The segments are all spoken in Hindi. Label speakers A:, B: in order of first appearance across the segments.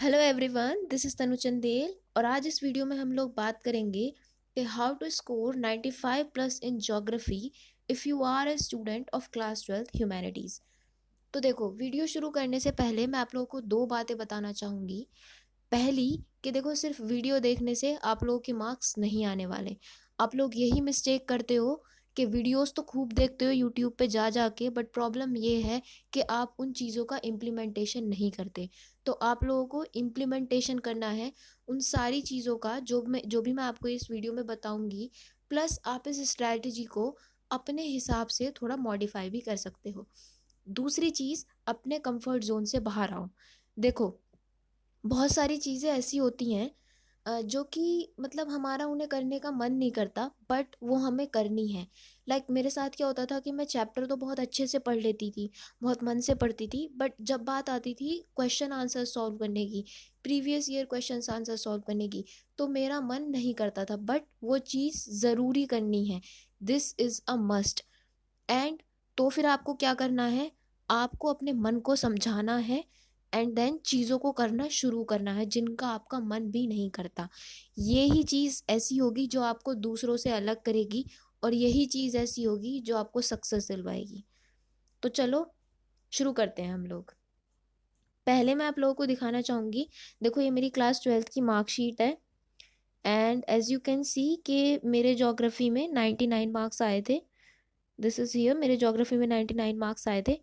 A: हेलो एवरीवन, दिस इज़ तनु चंदेल और आज इस वीडियो में हम लोग बात करेंगे कि how to score 95 plus in geography if you are a student of class 12 humanities. तो देखो, वीडियो शुरू करने से पहले मैं आप लोगों को दो बातें बताना चाहूँगी। पहली, कि देखो, सिर्फ वीडियो देखने से आप लोगों के मार्क्स नहीं आने वाले। आप लोग यही मिस्टेक करते हो कि वीडियोस तो खूब देखते हो यूट्यूब पे जा जा के, बट प्रॉब्लम ये है कि आप उन चीज़ों का इम्प्लीमेंटेशन नहीं करते। तो आप लोगों को इम्प्लीमेंटेशन करना है उन सारी चीज़ों का जो भी मैं आपको इस वीडियो में बताऊंगी। प्लस आप इस स्ट्रैटेजी को अपने हिसाब से थोड़ा मॉडिफाई भी कर सकते हो। दूसरी चीज़, अपने कंफर्ट जोन से बाहर आओ। देखो, बहुत सारी चीज़ें ऐसी होती हैं जो कि मतलब हमारा उन्हें करने का मन नहीं करता, बट वो हमें करनी है। लाइक मेरे साथ क्या होता था कि मैं चैप्टर तो बहुत अच्छे से पढ़ लेती थी, बहुत मन से पढ़ती थी, बट जब बात आती थी क्वेश्चन आंसर सॉल्व करने की, previous year question answer solve करने की, तो मेरा मन नहीं करता था। बट वो चीज़ ज़रूरी करनी है, this is a must. And तो फिर आपको क्या करना है, आपको अपने मन को समझाना है एंड देन चीज़ों को करना शुरू करना है जिनका आपका मन भी नहीं करता। ये ही चीज़ ऐसी होगी जो आपको दूसरों से अलग करेगी, और यही चीज़ ऐसी होगी जो आपको सक्सेस दिलवाएगी। तो चलो शुरू करते हैं हम लोग। पहले मैं आप लोगों को दिखाना चाहूँगी। देखो, ये मेरी क्लास 12th की मार्कशीट है and as you can see कि मेरे ज्योग्राफी में 99 मार्क्स आए थे। दिस इज़ हियर, मेरे ज्योग्राफी में 99 मार्क्स आए थे।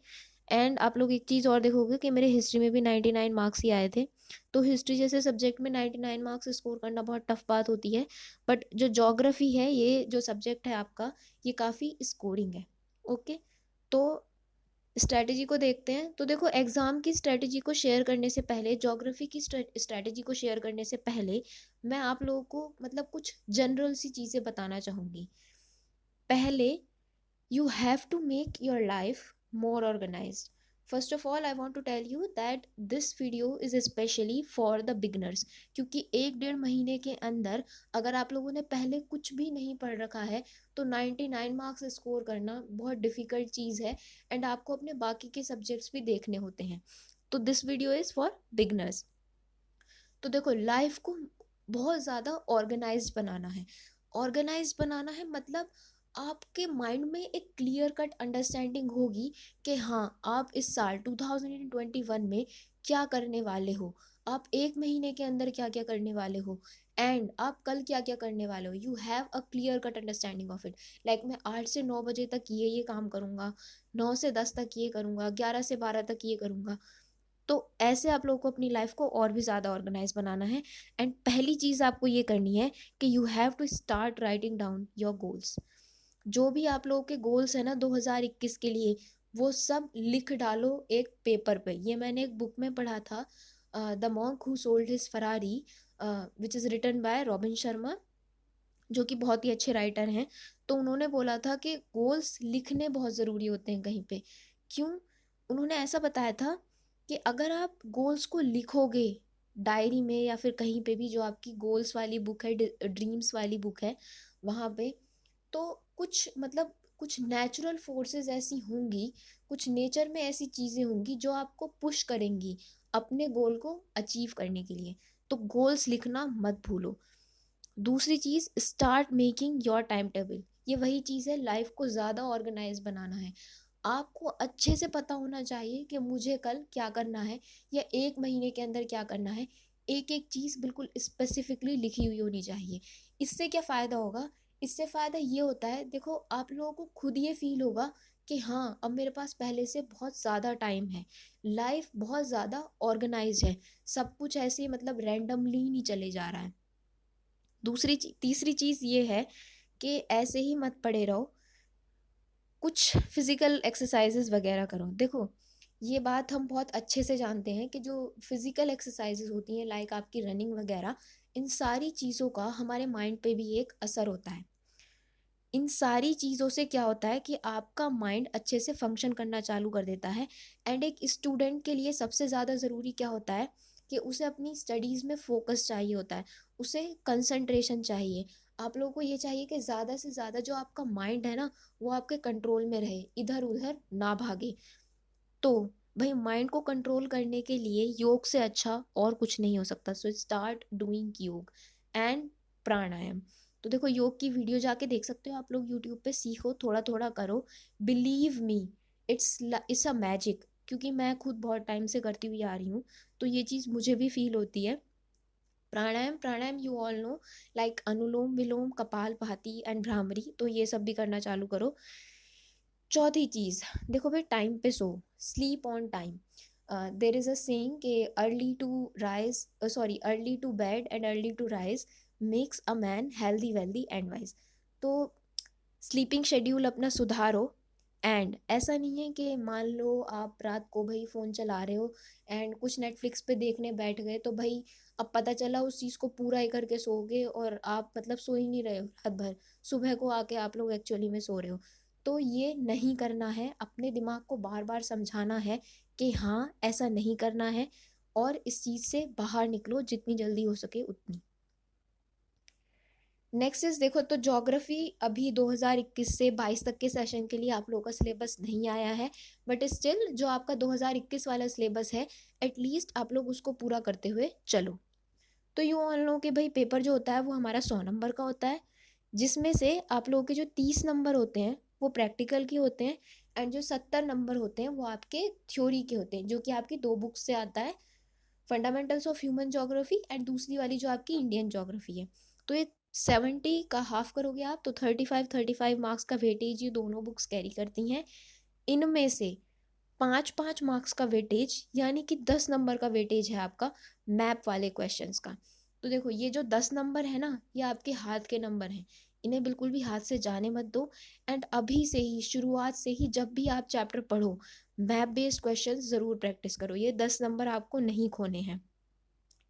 A: एंड आप लोग एक चीज़ और देखोगे कि मेरे हिस्ट्री में भी 99 मार्क्स ही आए थे। तो हिस्ट्री जैसे सब्जेक्ट में 99 मार्क्स स्कोर करना बहुत टफ बात होती है, बट जो ज्योग्राफी है, ये जो सब्जेक्ट है आपका, ये काफ़ी स्कोरिंग है। ओके, तो स्ट्रैटेजी को देखते हैं। तो देखो, एग्ज़ाम की स्ट्रैटेजी को शेयर करने से पहले, ज्योग्राफी की स्ट्रैटेजी को शेयर करने से पहले, मैं आप लोगों को मतलब कुछ जनरल सी चीज़ें बताना चाहूँगी। पहले, you have to make your life more organized. First of all, I want to tell you that this video is especially for the beginners, क्योंकि 1 डेढ़ महीने के अंदर अगर आप लोगों ने पहले कुछ भी नहीं पढ़ रखा है तो 99 मार्क्स स्कोर करना बहुत डिफ़िकल्ट चीज़ है। एंड आपको अपने बाकी के सब्जेक्ट्स भी देखने होते हैं। तो this video is for beginners. तो देखो, लाइफ को बहुत ज़्यादा ऑर्गेनाइज्ड बनाना है। ऑर्गेनाइज्ड बनाना है मतलब आपके माइंड में एक क्लियर कट अंडरस्टैंडिंग होगी कि हाँ, आप इस साल 2021 में क्या करने वाले हो, आप 1 महीने के अंदर क्या क्या करने वाले हो, एंड आप कल क्या क्या करने वाले हो। You have a clear cut understanding of it. Like मैं 8 से 9 बजे तक ये काम करूँगा, 9 से 10 तक ये करूँगा, 11 से 12 तक ये करूँगा। तो ऐसे आप लोगों को अपनी लाइफ को और भी ज़्यादा ऑर्गेनाइज बनाना है। एंड पहली चीज़ आपको ये करनी है कि you have to start writing down your goals. जो भी आप लोगों के गोल्स है ना 2021 के लिए, वो सब लिख डालो एक पेपर पे। ये मैंने एक बुक में पढ़ा था, the monk who sold his Ferrari, which is written by Robin Sharma, जो कि बहुत ही अच्छे राइटर हैं। तो उन्होंने बोला था कि गोल्स लिखने बहुत ज़रूरी होते हैं कहीं पे। क्यों? उन्होंने ऐसा बताया था कि अगर आप गोल्स को लिखोगे डायरी में या फिर कहीं पे भी, जो आपकी गोल्स वाली बुक है, ड्रीम्स वाली बुक है, वहाँ पे, तो कुछ मतलब कुछ नेचुरल फोर्सेस ऐसी होंगी, कुछ नेचर में ऐसी चीज़ें होंगी जो आपको पुश करेंगी अपने गोल को अचीव करने के लिए। तो गोल्स लिखना मत भूलो। दूसरी चीज़, start making your time table. ये वही चीज़ है, लाइफ को ज़्यादा ऑर्गेनाइज बनाना है। आपको अच्छे से पता होना चाहिए कि मुझे कल क्या करना है या 1 महीने के अंदर क्या करना है। एक एक चीज़ बिल्कुल स्पेसिफिकली लिखी हुई होनी चाहिए। इससे क्या फ़ायदा होगा? इससे फ़ायदा ये होता है, देखो, आप लोगों को खुद ये फील होगा कि हाँ, अब मेरे पास पहले से बहुत ज़्यादा टाइम है, लाइफ बहुत ज़्यादा ऑर्गेनाइज है, सब कुछ ऐसे मतलब रैंडमली नहीं चले जा रहा है। तीसरी चीज़ ये है कि ऐसे ही मत पड़े रहो, कुछ फिज़िकल एक्सरसाइजेज वगैरह करो। देखो, ये बात हम बहुत अच्छे से जानते हैं कि जो फिज़िकल एक्सरसाइजेज होती हैं, लाइक आपकी रनिंग वगैरह, इन सारी चीज़ों का हमारे माइंड पे भी एक असर होता है। इन सारी चीज़ों से क्या होता है कि आपका माइंड अच्छे से फंक्शन करना चालू कर देता है। एंड एक स्टूडेंट के लिए सबसे ज़्यादा ज़रूरी क्या होता है कि उसे अपनी स्टडीज़ में फोकस चाहिए होता है, उसे कंसंट्रेशन चाहिए। आप लोगों को ये चाहिए कि ज़्यादा से ज़्यादा जो आपका माइंड है ना, वो आपके कंट्रोल में रहे, इधर उधर ना भागे। तो भाई माइंड को कंट्रोल करने के लिए योग से अच्छा और कुछ नहीं हो सकता। सो स्टार्ट डूइंग योग एंड प्राणायाम। तो देखो योग की वीडियो जाके देख सकते हो आप लोग, यूट्यूब पे सीखो, थोड़ा थोड़ा करो। Believe me, it's a magic, क्योंकि मैं खुद बहुत टाइम से करती हुई आ रही हूँ, तो ये चीज़ मुझे भी फील होती है। प्राणायाम, प्राणायाम यू ऑल नो, लाइक अनुलोम विलोम, कपाल भाती एंड भ्रामरी, तो ये सब भी करना चालू करो। चौथी चीज़, देखो भाई टाइम पे सो, sleep on time. There is a saying कि early to rise, sorry, early to bed and early to rise makes a man healthy wealthy and wise. तो स्लीपिंग शेड्यूल अपना सुधारो। एंड ऐसा नहीं है कि मान लो आप रात को भाई फ़ोन चला रहे हो एंड कुछ नेटफ्लिक्स पे देखने बैठ गए, तो भाई अब पता चला उस चीज़ को पूरा ही करके सो गए और आप मतलब सो ही नहीं रहे हो रात भर, सुबह को आके आप लोग एक्चुअली में सो रहे हो। तो ये नहीं करना है, अपने दिमाग को बार बार समझाना है कि हाँ ऐसा नहीं करना है, और इस चीज़ से बाहर निकलो जितनी जल्दी हो सके उतनी। नेक्स्ट इज, देखो तो ज्योग्राफी अभी 2021 से 22 तक के सेशन के लिए आप लोगों का सिलेबस नहीं आया है, बट स्टिल जो आपका 2021 वाला सिलेबस है एटलीस्ट आप लोग उसको पूरा करते हुए चलो। तो यूँ ऑल लो कि भाई पेपर जो होता है वो हमारा 100 नंबर का होता है, जिसमें से आप लोगों के जो 30 नंबर होते हैं वो प्रैक्टिकल के होते हैं, एंड जो 70 नंबर होते हैं वो आपके थ्योरी के होते हैं, जो कि आपकी दो बुक्स से आता है, fundamentals of human geography and दूसरी वाली जो आपकी इंडियन ज्योग्राफी है। तो ये 70 का हाफ करोगे आप तो 35 मार्क्स का वेटेज ये दोनों बुक्स कैरी करती हैं। इनमें से 5 5 मार्क्स का वेटेज, यानी कि 10 नंबर का वेटेज है आपका मैप वाले क्वेश्चंस का। तो देखो ये जो 10 नंबर है ना, ये आपके हाथ के नंबर हैं, इन्हें बिल्कुल भी हाथ से जाने मत दो। एंड अभी से ही, शुरुआत से ही, जब भी आप चैप्टर पढ़ो मैप बेस्ड क्वेश्चन ज़रूर प्रैक्टिस करो। ये 10 नंबर आपको नहीं खोने हैं,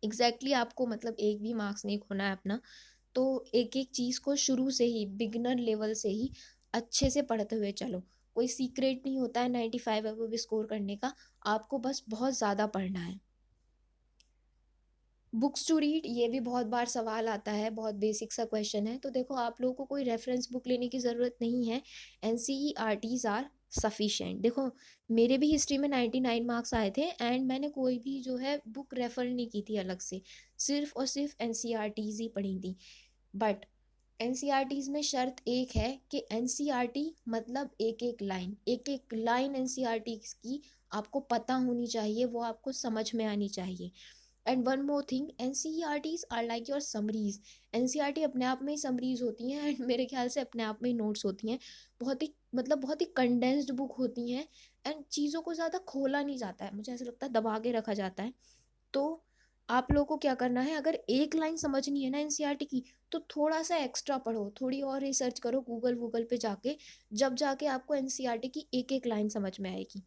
A: एग्जैक्टली आपको मतलब एक भी मार्क्स नहीं खोना है अपना। तो एक एक चीज़ को शुरू से ही, बिगनर लेवल से ही अच्छे से पढ़ते हुए चलो। कोई सीक्रेट नहीं होता है 95 अबव स्कोर करने का, आपको बस बहुत ज़्यादा पढ़ना है। बुक्स टू रीड, ये भी बहुत बार सवाल आता है, बहुत बेसिक सा क्वेश्चन है। तो देखो आप लोगों को कोई रेफरेंस बुक लेने की ज़रूरत नहीं है, NCERTs आर सफिशेंट। देखो मेरे भी हिस्ट्री में 99 मार्क्स आए थे एंड मैंने कोई भी जो है बुक रेफर नहीं की थी अलग से, सिर्फ और सिर्फ NCERTs ही पढ़ी थी। बट NCERTs में शर्त एक है कि NCERT मतलब एक एक लाइन NCERT की आपको पता होनी चाहिए, वो आपको समझ में आनी चाहिए। And one more thing, NCERTs are like your summaries. NCERT अपने आप में ही समरीज होती हैं एंड मेरे ख्याल से अपने आप में ही नोट्स होती हैं। बहुत ही मतलब बहुत ही कंडेंस्ड बुक होती हैं, एंड चीज़ों को ज़्यादा खोला नहीं जाता है, मुझे ऐसा लगता है दबा के रखा जाता है। तो आप लोगों को क्या करना है, अगर एक लाइन समझनी है ना NCERT की, तो थोड़ा सा एक्स्ट्रा पढ़ो, थोड़ी और रिसर्च करो गूगल वूगल पे जाके, जब जाके आपको NCERT की एक एक लाइन समझ में आएगी।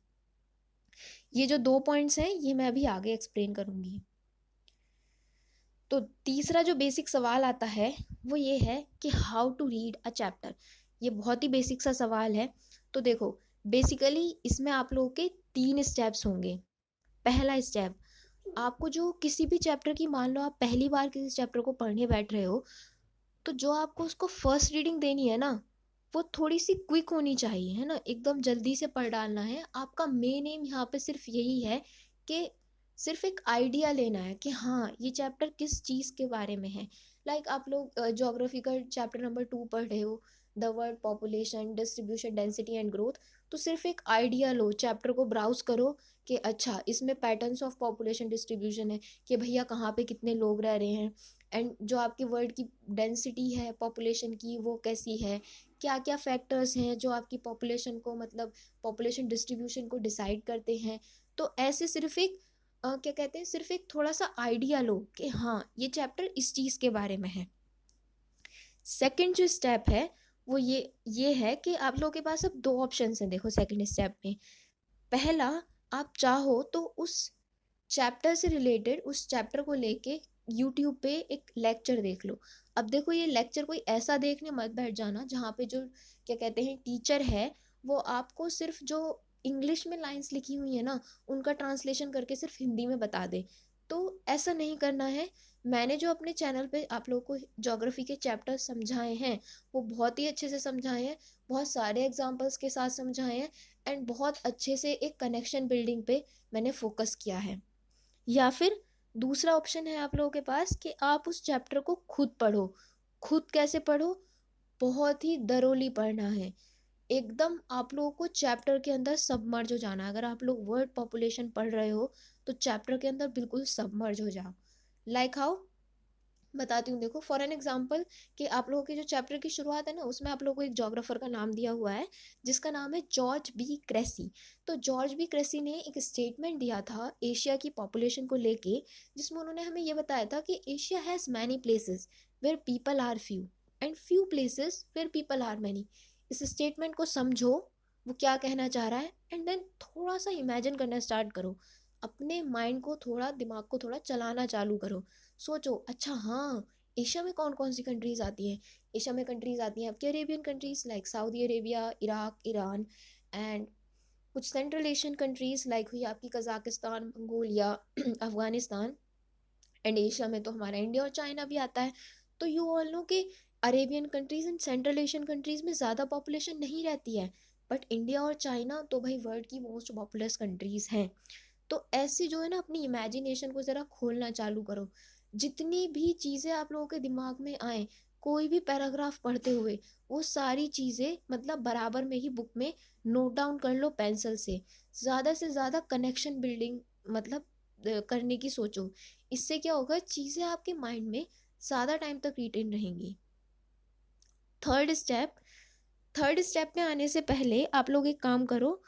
A: ये जो 2 पॉइंट्स हैं ये मैं अभी आगे एक्सप्लेन करूंगी। तो तीसरा जो बेसिक सवाल आता है वो ये है कि how to read a chapter. ये बहुत ही बेसिक सा सवाल है। तो देखो बेसिकली इसमें आप लोगों के 3 स्टेप्स होंगे। पहला स्टेप, आपको जो किसी भी चैप्टर की, मान लो आप पहली बार किसी चैप्टर को पढ़ने बैठ रहे हो, तो जो आपको उसको फर्स्ट रीडिंग देनी है ना, वो थोड़ी सी क्विक होनी चाहिए, है ना, एकदम जल्दी से पढ़ डालना है। आपका मेन एम यहाँ पे सिर्फ यही है कि सिर्फ एक आइडिया लेना है कि हाँ ये चैप्टर किस चीज़ के बारे में है। लाइक आप लोग ज्योग्राफी का चैप्टर नंबर 2 पढ़ रहे हो, the world population distribution density and growth. तो सिर्फ एक आइडिया लो, चैप्टर को ब्राउज करो कि अच्छा इसमें पैटर्न्स ऑफ पॉपुलेशन डिस्ट्रीब्यूशन है, कि भैया कहाँ पे कितने लोग रह रहे हैं, एंड जो आपकी वर्ल्ड की डेंसिटी है पॉपुलेशन की वो कैसी है, क्या क्या फैक्टर्स हैं जो आपकी पॉपुलेशन को, मतलब पॉपुलेशन डिस्ट्रीब्यूशन को डिसाइड करते हैं। तो ऐसे सिर्फ एक क्या कहते हैं, सिर्फ एक थोड़ा सा आइडिया लो कि हाँ ये चैप्टर इस चीज़ के बारे में है। सेकंड जो स्टेप है वो ये है कि आप लोगों के पास अब 2 ऑप्शन हैं। देखो सेकंड स्टेप में, पहला, आप चाहो तो उस चैप्टर से रिलेटेड, उस चैप्टर को लेके यूट्यूब पे एक लेक्चर देख लो। अब देखो ये लेक्चर कोई ऐसा देखने मत बैठ जाना जहाँ पे जो क्या कहते हैं टीचर है वो आपको सिर्फ जो इंग्लिश में लाइंस लिखी हुई है ना उनका ट्रांसलेशन करके सिर्फ हिंदी में बता दे। तो ऐसा नहीं करना है। मैंने जो अपने चैनल पे आप लोगों को ज्योग्राफी के चैप्टर समझाए हैं वो बहुत ही अच्छे से समझाए हैं, बहुत सारे एग्जांपल्स के साथ समझाए हैं, एंड बहुत अच्छे से एक कनेक्शन बिल्डिंग पे मैंने फोकस किया है। या फिर दूसरा ऑप्शन है आप लोगों के पास कि आप उस चैप्टर को खुद पढ़ो। खुद कैसे पढ़ो? बहुत ही दरोली पढ़ना है, एकदम आप लोगों को चैप्टर के अंदर सबमर्ज हो जाना है। अगर आप लोग वर्ड पॉपुलेशन पढ़ रहे हो तो चैप्टर के अंदर बिल्कुल सबमर्ज हो जाओ। लाइक हाउ, बताती हूँ। देखो फॉर एन एग्जाम्पल कि आप लोगों के जो चैप्टर की शुरुआत है ना, उसमें आप लोगों को एक जोग्राफर का नाम दिया हुआ है जिसका नाम है जॉर्ज बी क्रेसी। तो जॉर्ज बी क्रेसी ने एक स्टेटमेंट दिया था एशिया की पॉपुलेशन को लेके, जिसमें उन्होंने हमें ये बताया था कि Asia has many places where people are few and few places where people are many. इस स्टेटमेंट को समझो, वो क्या कहना चाह रहा है, एंड देन थोड़ा सा इमेजिन करना स्टार्ट करो। अपने माइंड को थोड़ा, दिमाग को थोड़ा चलाना चालू करो। सोचो, अच्छा हाँ, एशिया में कौन कौन सी कंट्रीज आती हैं? एशिया में कंट्रीज आती हैं आपकी Arabian countries like Saudi Arabia, Iraq, Iran, and कुछ सेंट्रल एशियन कंट्रीज लाइक हुई आपकी Kazakhstan, Mongolia, Afghanistan. And Asia में तो हमारा इंडिया और चाइना भी आता है। तो यू ऑल नो कि Arabian countries and central Asian countries में ज़्यादा पॉपुलेशन नहीं रहती है, बट इंडिया और चाइना तो भाई वर्ल्ड की मोस्ट पॉपुलस कंट्रीज हैं। तो ऐसे जो है ना, अपनी इमेजिनेशन को ज़रा खोलना चालू करो। जितनी भी चीज़ें आप लोगों के दिमाग में आए, कोई भी पैराग्राफ पढ़ते हुए, वो सारी चीज़ें मतलब बराबर में ही बुक में नोट डाउन कर लो पेंसिल से ज़्यादा कनेक्शन बिल्डिंग मतलब करने की सोचो। इससे क्या होगा, चीज़ें आपके माइंड में ज़्यादा टाइम तक रिटेन रहेंगी। थर्ड स्टेप, थर्ड स्टेप में आने से पहले आप लोग एक काम करो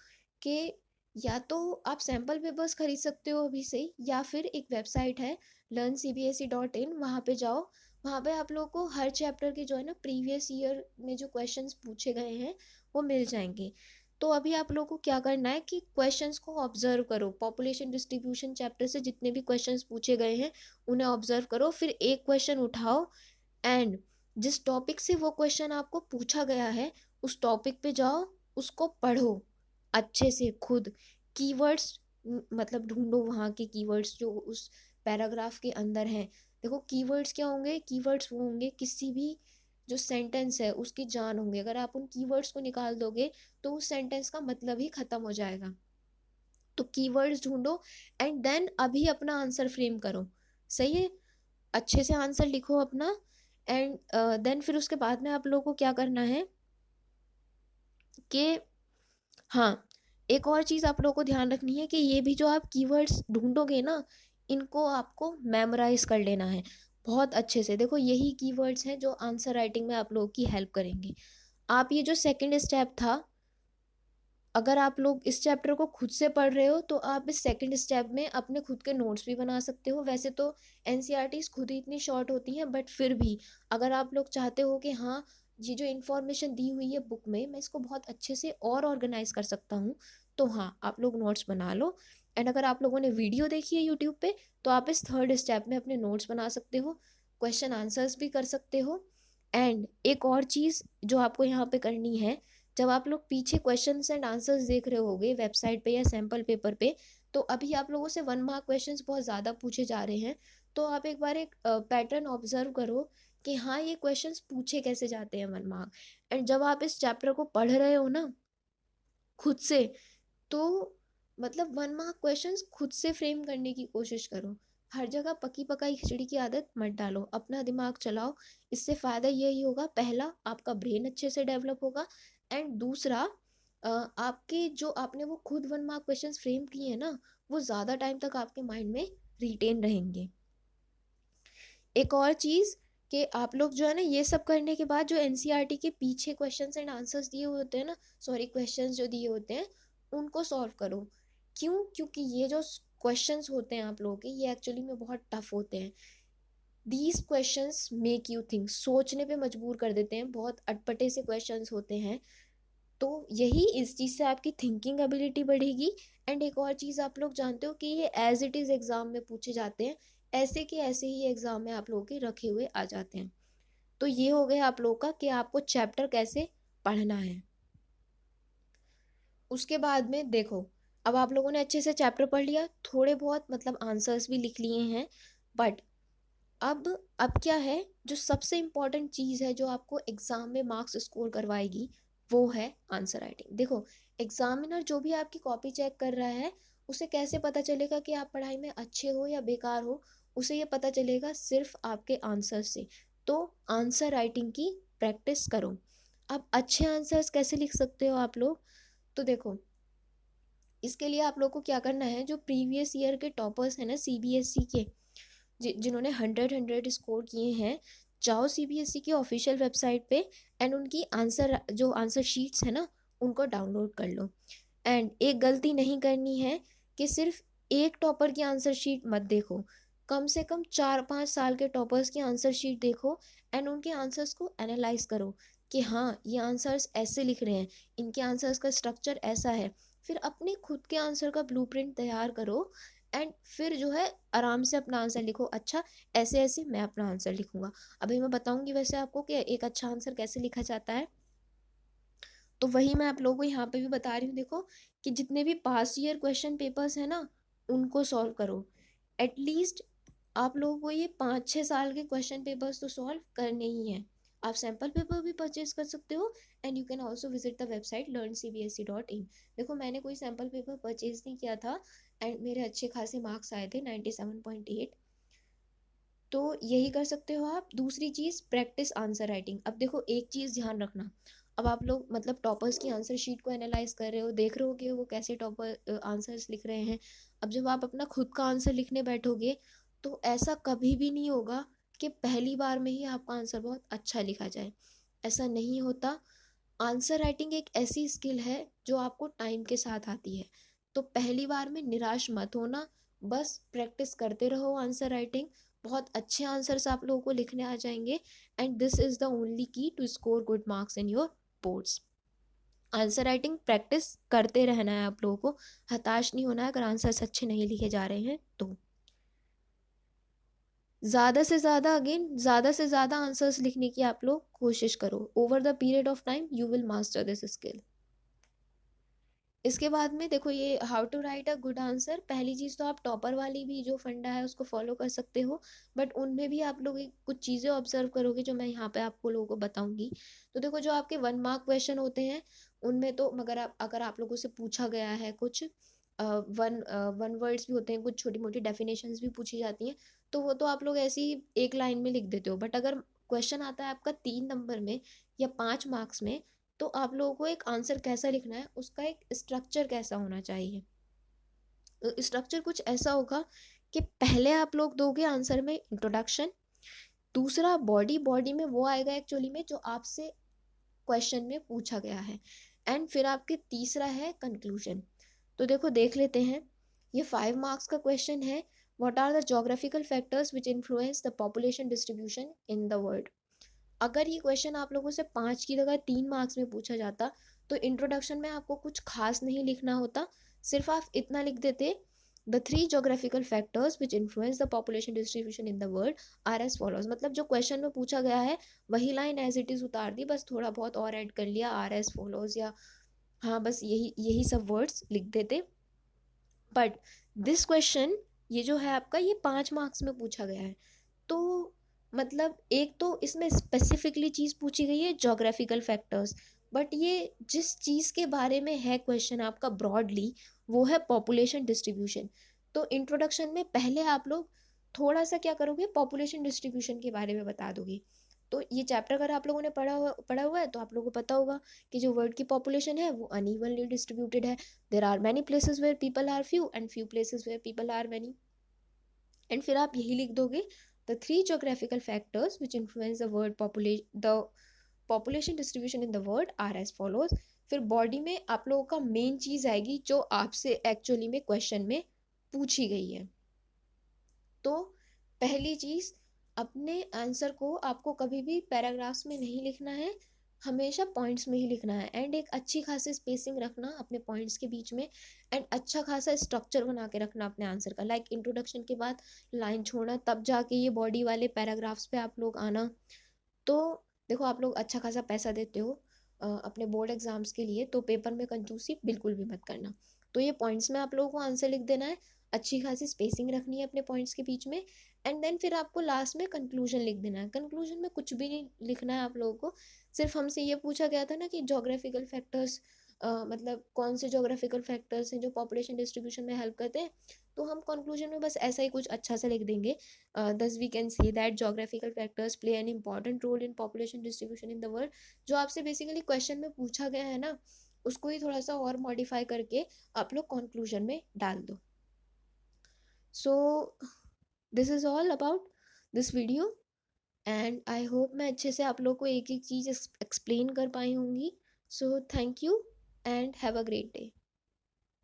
A: कि या तो आप सैम्पल पेपर्स खरीद सकते हो अभी से, या फिर एक वेबसाइट है learncbse.in, वहाँ पे जाओ। वहाँ पे आप लोगों को हर चैप्टर के जो है ना प्रीवियस ईयर में जो क्वेश्चंस पूछे गए हैं वो मिल जाएंगे। तो अभी आप लोगों को क्या करना है कि क्वेश्चंस को ऑब्जर्व करो। पॉपुलेशन डिस्ट्रीब्यूशन चैप्टर से जितने भी क्वेश्चंस पूछे गए हैं उन्हें ऑब्जर्व करो, फिर एक क्वेश्चन उठाओ, एंड जिस टॉपिक से वो क्वेश्चन आपको पूछा गया है उस टॉपिक पे जाओ, उसको पढ़ो अच्छे से खुद। कीवर्ड्स मतलब ढूंढो, वहाँ के कीवर्ड्स जो उस पैराग्राफ के अंदर हैं। देखो कीवर्ड्स क्या होंगे? कीवर्ड्स वो होंगे किसी भी जो सेंटेंस है उसकी जान होंगे। अगर आप उन कीवर्ड्स को निकाल दोगे तो उस सेंटेंस का मतलब ही खत्म हो जाएगा। तो कीवर्ड्स ढूंढो, एंड देन अभी अपना आंसर फ्रेम करो। सही है, अच्छे से आंसर लिखो अपना, एंड देन फिर उसके बाद में आप लोगों को क्या करना है कि हाँ, एक और चीज़ आप लोगों को ध्यान रखनी है कि ये भी जो आप कीवर्ड्स ढूंढोगे ना, इनको आपको मेमोराइज कर लेना है बहुत अच्छे से। देखो यही कीवर्ड्स हैं जो आंसर राइटिंग में आप लोगों की हेल्प करेंगे। आप ये जो सेकंड स्टेप था, अगर आप लोग इस चैप्टर को खुद से पढ़ रहे हो तो आप इस सेकंड स्टेप में अपने खुद के नोट्स भी बना सकते हो। वैसे तो एनसीईआरटीज़ खुद ही इतनी शॉर्ट होती हैं, बट फिर भी अगर आप लोग चाहते हो कि हाँ, ये जो इन्फॉर्मेशन दी हुई है बुक में, मैं इसको बहुत अच्छे से और ऑर्गेनाइज कर सकता हूँ, तो हाँ, आप लोग नोट्स बना लो। एंड अगर आप लोगों ने वीडियो देखी है यूट्यूब पे, तो आप इस थर्ड स्टेप में अपने नोट्स बना सकते हो, क्वेश्चन आंसर्स भी कर सकते हो। एंड एक और चीज़ जो आपको यहाँ पे करनी है, जब आप लोग पीछे क्वेश्चंस एंड आंसर्स देख रहे होगे वेबसाइट पे या सैम्पल पेपर पे, तो अभी आप लोगों से 1 मार्क क्वेश्चंस बहुत ज़्यादा पूछे जा रहे हैं। तो आप एक बार एक पैटर्न ऑब्जर्व करो कि हाँ, ये क्वेश्चंस पूछे कैसे जाते हैं 1 मार्क। एंड जब आप इस चैप्टर को पढ़ रहे हो ना खुद से, तो मतलब 1 मार्क क्वेश्चंस खुद से फ्रेम करने की कोशिश करो। हर जगह पकी पकाई खिचड़ी की आदत मत डालो, अपना दिमाग चलाओ। इससे फ़ायदा यही होगा, पहला आपका ब्रेन अच्छे से डेवलप होगा, एंड दूसरा आपके जो आपने वो खुद 1 मार्क क्वेश्चंस फ्रेम किए हैं ना, वो ज़्यादा टाइम तक आपके माइंड में रिटेन रहेंगे। एक और चीज़ कि आप लोग जो है ना, ये सब करने के बाद जो एनसीईआरटी के पीछे क्वेश्चंस एंड आंसर्स दिए हुए होते हैं ना, सॉरी क्वेश्चंस जो दिए होते हैं, उनको सॉल्व करो। क्यों? क्योंकि ये जो क्वेश्चंस होते हैं आप लोगों के, ये एक्चुअली में बहुत टफ होते हैं। These questions make you think, सोचने पे मजबूर कर देते हैं, बहुत अटपटे से क्वेश्चंस होते हैं। तो यही इस चीज़ से आपकी थिंकिंग एबिलिटी बढ़ेगी। एंड एक और चीज़ आप लोग जानते हो कि ये एज इट इज़ एग्ज़ाम में पूछे जाते हैं, ऐसे के ऐसे ही एग्ज़ाम में आप लोगों के रखे हुए आ जाते हैं। तो ये हो गया आप लोगों का कि आपको चैप्टर कैसे पढ़ना है। उसके बाद में देखो, अब आप लोगों ने अच्छे से चैप्टर पढ़ लिया, थोड़े बहुत मतलब आंसर्स भी लिख लिए हैं, बट अब क्या है, जो सबसे इम्पोर्टेंट चीज़ है जो आपको एग्ज़ाम में मार्क्स स्कोर करवाएगी, वो है आंसर राइटिंग। देखो, एग्जामिनर जो भी आपकी कॉपी चेक कर रहा है, उसे कैसे पता चलेगा कि आप पढ़ाई में अच्छे हो या बेकार हो? उसे ये पता चलेगा सिर्फ आपके आंसर से। तो आंसर राइटिंग की प्रैक्टिस करो। अब अच्छे आंसर्स कैसे लिख सकते हो आप लोग? तो देखो, इसके लिए आप लोग को क्या करना है, जो प्रीवियस ईयर के टॉपर्स हैं ना सीबीएसई के, जिन्होंने 100 स्कोर किए हैं, जाओ सीबीएसई की ऑफिशियल वेबसाइट पे एंड उनकी आंसर शीट्स है ना, उनको डाउनलोड कर लो। एंड एक गलती नहीं करनी है कि सिर्फ एक टॉपर की आंसर शीट मत देखो, कम से कम 4-5 साल के टॉपर्स की आंसर शीट देखो एंड उनके आंसर्स को एनालाइज करो कि हाँ, ये आंसर्स ऐसे लिख रहे हैं, इनके आंसर्स का स्ट्रक्चर ऐसा है। फिर अपने खुद के आंसर का ब्लूप्रिंट तैयार करो एंड फिर जो है आराम से अपना आंसर लिखो। अच्छा, ऐसे ऐसे मैं अपना आंसर लिखूंगा। अभी मैं बताऊंगी वैसे आपको कि एक अच्छा आंसर कैसे लिखा जाता है। तो वही मैं आप लोगों को यहाँ पे भी बता रही हूँ। देखो कि जितने भी पास्ट ईयर क्वेश्चन पेपर्स हैं ना, उनको सॉल्व करो। एटलीस्ट आप लोगों को ये 5-6 साल के क्वेश्चन पेपर्स तो सॉल्व करने ही हैं। आप सैम्पल पेपर भी परचेज कर सकते हो and you can also visit the website learncbse.in। देखो, मैंने कोई सैम्पल पेपर परचेज नहीं किया था एंड मेरे अच्छे खासे मार्क्स आए थे 97.8। तो यही कर सकते हो आप। दूसरी चीज़, प्रैक्टिस आंसर राइटिंग। अब देखो, एक चीज़ ध्यान रखना, अब आप लोग मतलब टॉपर्स की आंसर शीट को एनालाइज कर रहे हो, देख रहे हो कि वो कैसे टॉपर आंसर्स लिख रहे हैं। अब जब आप अपना खुद का आंसर लिखने बैठोगे, तो ऐसा कभी भी नहीं होगा कि पहली बार में ही आपका आंसर बहुत अच्छा लिखा जाए। ऐसा नहीं होता। आंसर राइटिंग एक ऐसी स्किल है जो आपको टाइम के साथ आती है। तो पहली बार में निराश मत होना, बस प्रैक्टिस करते रहो आंसर राइटिंग। बहुत अच्छे आंसर्स आप लोगों को लिखने आ जाएंगे and this is the only key to score good marks in your boards. Answer writing practice करते रहना है आप लोगों को, हताश नहीं होना है अगर आंसर्स अच्छे नहीं लिखे जा रहे हैं तो। ज़्यादा से ज़्यादा आंसर्स लिखने की आप लोग कोशिश करो। Over the period of time you will master this skill. इसके बाद में देखो, ये how to write a good answer, पहली चीज़ तो आप टॉपर वाली भी जो फंडा है उसको फॉलो कर सकते हो, बट उनमें भी आप लोग कुछ चीज़ें ऑब्जर्व करोगे जो मैं यहाँ पे आपको लोगों को बताऊंगी। तो देखो, जो आपके 1 मार्क क्वेश्चन होते हैं, उनमें तो मगर अगर आप लोगों से पूछा गया है कुछ वन वर्ड्स भी होते हैं, कुछ छोटी मोटी डेफिनेशंस भी पूछी जाती हैं, तो वो तो आप लोग ऐसे ही एक लाइन में लिख देते हो। बट अगर क्वेश्चन आता है आपका 3 नंबर में या 5 मार्क्स में, तो आप लोगों को एक आंसर कैसा लिखना है, उसका एक स्ट्रक्चर कैसा होना चाहिए। स्ट्रक्चर कुछ ऐसा होगा कि पहले आप लोग दोगे आंसर में इंट्रोडक्शन, दूसरा बॉडी, बॉडी में वो आएगा एक्चुअली में जो आपसे क्वेश्चन में पूछा गया है, एंड फिर आपके तीसरा है कंक्लूजन। तो देखो, देख लेते हैं। ये 5 मार्क्स का क्वेश्चन है, what are the geographical factors which influence the population distribution in the world. अगर ये क्वेश्चन आप लोगों से 5 की जगह 3 मार्क्स में पूछा जाता, तो इंट्रोडक्शन में आपको कुछ खास नहीं लिखना होता, सिर्फ आप इतना लिख देते, the 3 geographical factors which influence the population distribution in the world are as follows. मतलब जो क्वेश्चन में पूछा गया है वही लाइन एज इट इज़ उतार दी, बस थोड़ा बहुत और ऐड कर लिया, आर एज फॉलोज या हाँ, बस यही यही सब वर्ड्स लिख देते। बट दिस क्वेश्चन, ये जो है आपका, ये 5 मार्क्स में पूछा गया है। तो मतलब एक तो इसमें स्पेसिफिकली चीज़ पूछी गई है जोग्राफिकल फैक्टर्स, बट ये जिस चीज़ के बारे में है क्वेश्चन आपका ब्रॉडली, वो है पॉपुलेशन डिस्ट्रीब्यूशन। तो इंट्रोडक्शन में पहले आप लोग थोड़ा सा क्या करोगे, पॉपुलेशन डिस्ट्रीब्यूशन के बारे में बता दोगे। तो ये चैप्टर अगर आप लोगों ने पढ़ा हुआ है तो आप लोगों को पता होगा कि जो वर्ल्ड की पॉपुलेशन है वो अनइवनली डिस्ट्रीब्यूटेड है। There are many places where people are few and few places where people are many. And फिर आप यही लिख दोगे, the 3 geographical factors which influence the population distribution in the world are as follows. फिर बॉडी में आप लोगों का मेन चीज़ आएगी जो आपसे एक्चुअली में क्वेश्चन में पूछी गई है। तो पहली चीज़, अपने आंसर को आपको कभी भी पैराग्राफ्स में नहीं लिखना है, हमेशा पॉइंट्स में ही लिखना है। एंड एक अच्छी खासी स्पेसिंग रखना अपने पॉइंट्स के बीच में, एंड अच्छा खासा स्ट्रक्चर बना के रखना अपने आंसर का, लाइक इंट्रोडक्शन के बाद लाइन छोड़ना, तब जाके ये बॉडी वाले पैराग्राफ्स पे आप लोग आना। तो देखो, आप लोग अच्छा खासा पैसा देते हो अपने बोर्ड एग्जाम्स के लिए, तो पेपर में कंजूसी बिल्कुल भी मत करना। तो ये पॉइंट्स में आप लोगों को आंसर लिख देना है, अच्छी खासी स्पेसिंग रखनी है अपने पॉइंट्स के बीच में, एंड देन फिर आपको लास्ट में कंक्लूजन लिख देना है। कंक्लूजन में कुछ भी नहीं लिखना है आप लोगों को, सिर्फ हमसे ये पूछा गया था ना कि जोग्राफिकल फैक्टर्स, मतलब कौन से जोग्राफिकल फैक्टर्स हैं जो पॉपुलेशन डिस्ट्रीब्यूशन में हेल्प करते हैं, तो हम कंक्लूजन में बस ऐसा ही कुछ अच्छा सा लिख देंगे, thus we can say that geographical factors play an important role in population distribution in the world. जो आपसे बेसिकली क्वेश्चन में पूछा गया है ना, उसको ही थोड़ा सा और मॉडिफाई करके आप लोग कंक्लूजन में डाल दो। So this is all about this video, and I hope मैं अच्छे से आप लोग को एक एक चीज़ एक्सप्लेन कर पाई होंगी। So thank you and have a great day.